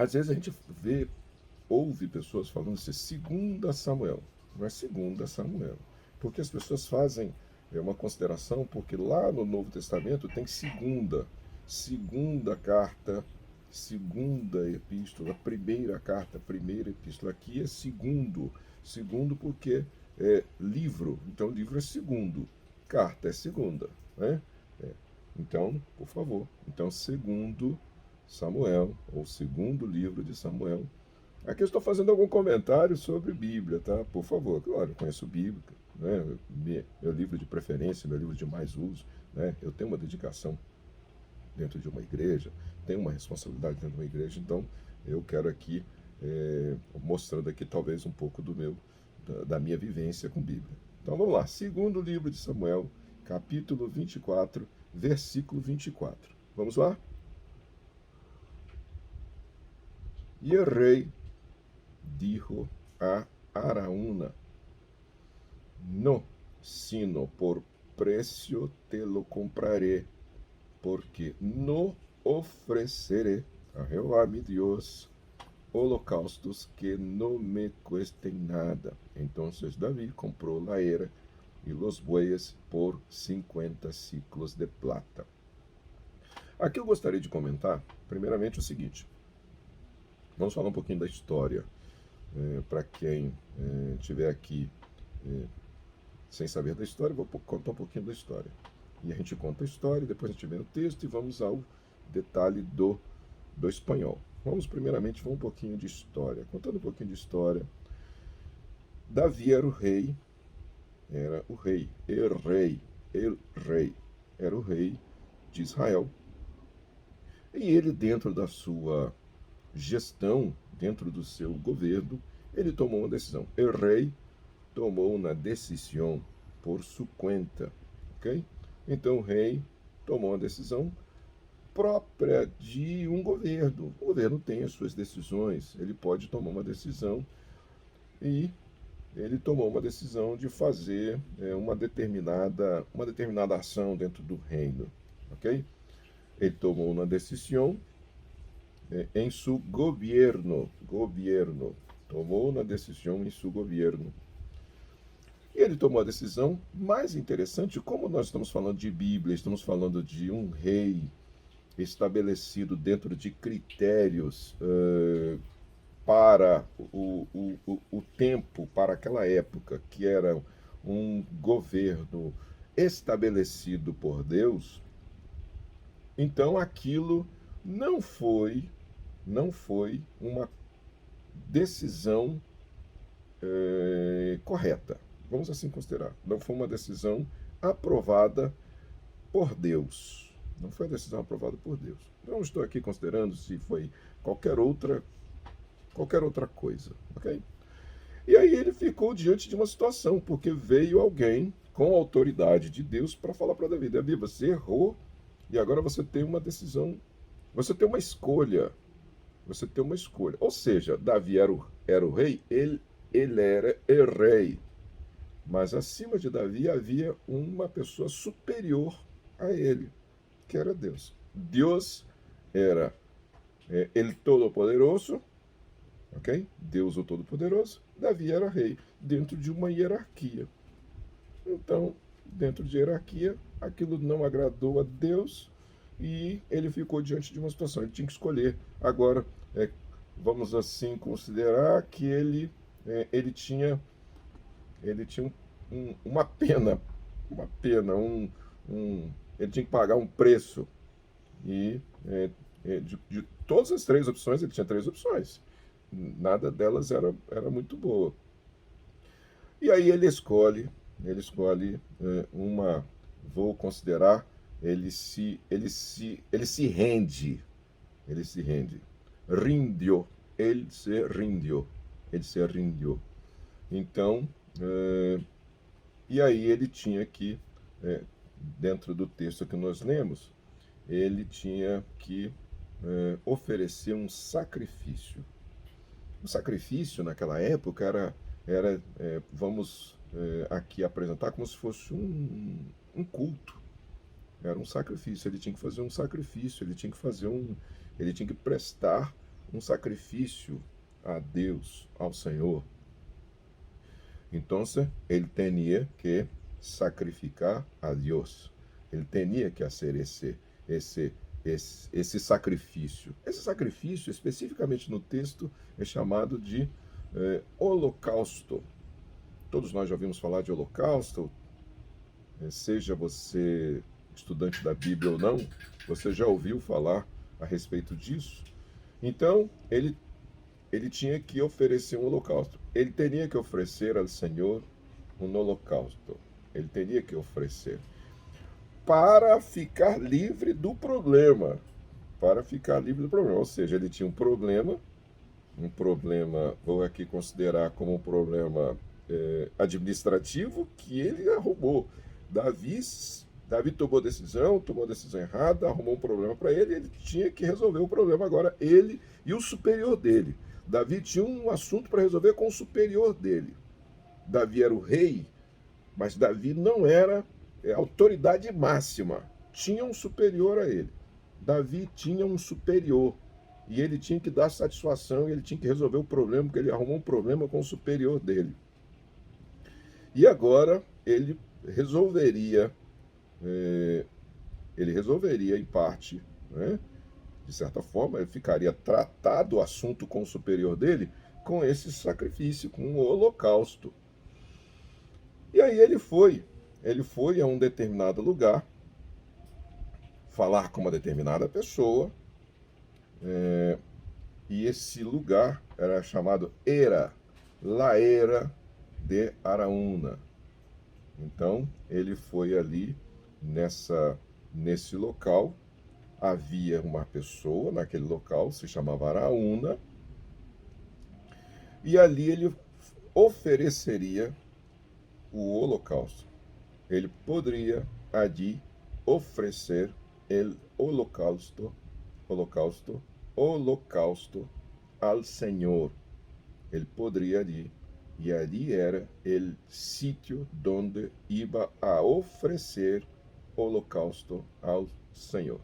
Às vezes a gente ouve pessoas falando assim, segunda Samuel. Não é segunda Samuel. Porque as pessoas fazem uma consideração, porque lá no Novo Testamento tem segunda carta, segunda epístola, primeira carta, primeira epístola. Aqui é segundo porque é livro, então livro é segundo, carta é segunda, né? É. Então, por favor, então segundo Samuel, ou segundo livro de Samuel. Aqui eu estou fazendo algum comentário sobre Bíblia, tá? Por favor, claro, eu conheço Bíblia, né? Meu livro de preferência, meu livro de mais uso, né? Eu tenho uma dedicação dentro de uma igreja, tenho uma responsabilidade dentro de uma igreja, então eu quero aqui, mostrando aqui talvez um pouco da minha vivência com Bíblia. Então vamos lá, segundo livro de Samuel, capítulo 24, versículo 24. Vamos lá? E o rei dijo a Araúna: No, sino por precio te lo compraré, porque no ofreceré a Jehová mi Dios holocaustos que no me cuesten nada. Entonces David compró la era y los bueyes por 50 ciclos de plata. Aqui eu gostaria de comentar, primeiramente, o seguinte. Vamos falar um pouquinho da história. Para quem estiver aqui sem saber da história, vou contar um pouquinho da história. E a gente conta a história, depois a gente vê o texto e vamos ao detalhe do espanhol. Vamos um pouquinho de história. Contando um pouquinho de história. Davi era o rei, era o rei de Israel. E ele, dentro da sua gestão, dentro do seu governo, ele tomou uma decisão. O rei tomou uma decisão por sua conta, ok? Então o rei tomou uma decisão própria de um governo. O governo tem as suas decisões, ele pode tomar uma decisão e ele tomou uma decisão de fazer uma determinada ação dentro do reino, ok? Ele tomou uma decisão em seu governo, tomou uma decisão em seu governo. E ele tomou a decisão mais interessante, como nós estamos falando de Bíblia, estamos falando de um rei estabelecido dentro de critérios para o tempo, para aquela época, que era um governo estabelecido por Deus. Então aquilo não foi uma decisão correta. Vamos assim considerar. Não foi uma decisão aprovada por Deus. Não foi uma decisão aprovada por Deus. Não estou aqui considerando se foi qualquer outra coisa, ok? E aí ele ficou diante de uma situação, porque veio alguém com a autoridade de Deus para falar para Davi: Davi, você errou e agora você tem uma decisão, você tem uma escolha. Você tem uma escolha. Ou seja, Davi era o rei, ele era o rei. Mas acima de Davi havia uma pessoa superior a ele, que era Deus. Deus era el Todo-Poderoso, ok? Deus o Todo-Poderoso. Davi era rei, dentro de uma hierarquia. Então, dentro de hierarquia, aquilo não agradou a Deus e ele ficou diante de uma situação. Ele tinha que escolher. Agora, vamos assim considerar que ele tinha uma pena, ele tinha que pagar um preço. E de todas as três opções, ele tinha três opções. Nada delas era muito boa. E aí ele escolhe uma, vou considerar, ele se rende. Ele se rende. Rindió. Ele se rindió. Então, e aí ele tinha que, dentro do texto que nós lemos, ele tinha que oferecer um sacrifício. O sacrifício naquela época vamos aqui apresentar como se fosse um culto. Era um sacrifício, ele tinha que fazer um sacrifício, ele tinha que prestar um sacrifício a Deus, ao Senhor, então ele tinha que sacrificar a Deus. Ele tinha que fazer esse sacrifício. Esse sacrifício, especificamente no texto, é chamado de holocausto. Todos nós já ouvimos falar de holocausto, seja você estudante da Bíblia ou não, você já ouviu falar a respeito disso. Então, ele tinha que oferecer um holocausto. Ele teria que oferecer ao Senhor um holocausto. Ele teria que oferecer para ficar livre do problema. Para ficar livre do problema. Ou seja, ele tinha um problema, vou aqui considerar como um problema administrativo que ele arrumou. Davi tomou decisão errada, arrumou um problema para ele tinha que resolver o problema agora, ele e o superior dele. Davi tinha um assunto para resolver com o superior dele. Davi era o rei, mas Davi não era a autoridade máxima. Tinha um superior a ele. Davi tinha um superior. E ele tinha que dar satisfação, ele tinha que resolver o problema, porque ele arrumou um problema com o superior dele. E agora ele resolveria em parte, né? De certa forma, ele ficaria tratado o assunto com o superior dele com esse sacrifício, com o holocausto. E aí ele foi a um determinado lugar, falar com uma determinada pessoa, e esse lugar era chamado La Era de Araúna. Então, ele foi ali nesse local, havia uma pessoa naquele local, se chamava Araúna, e ali ele ofereceria o holocausto. Ele poderia ali oferecer o holocausto ao Senhor. Ele poderia ali, e ali era o sítio onde iba a oferecer holocausto ao Senhor.